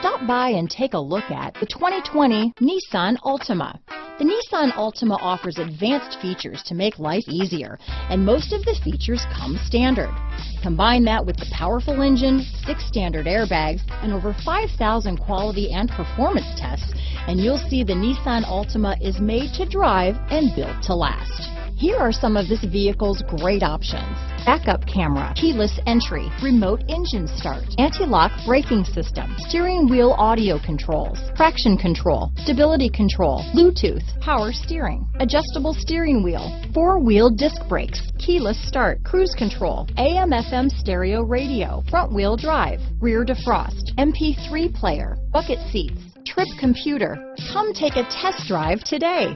Stop by and take a look at the 2020 Nissan Altima. The Nissan Altima offers advanced features to make life easier, and most of the features come standard. Combine that with the powerful engine, 6 standard airbags, and over 5,000 quality and performance tests, and you'll see the Nissan Altima is made to drive and built to last. Here are some of this vehicle's great options: backup camera, keyless entry, remote engine start, anti-lock braking system, steering wheel audio controls, traction control, stability control, Bluetooth, power steering, adjustable steering wheel, 4-wheel disc brakes, keyless start, cruise control, AM/FM stereo radio, front wheel drive, rear defrost, MP3 player, bucket seats, trip computer. Come take a test drive today.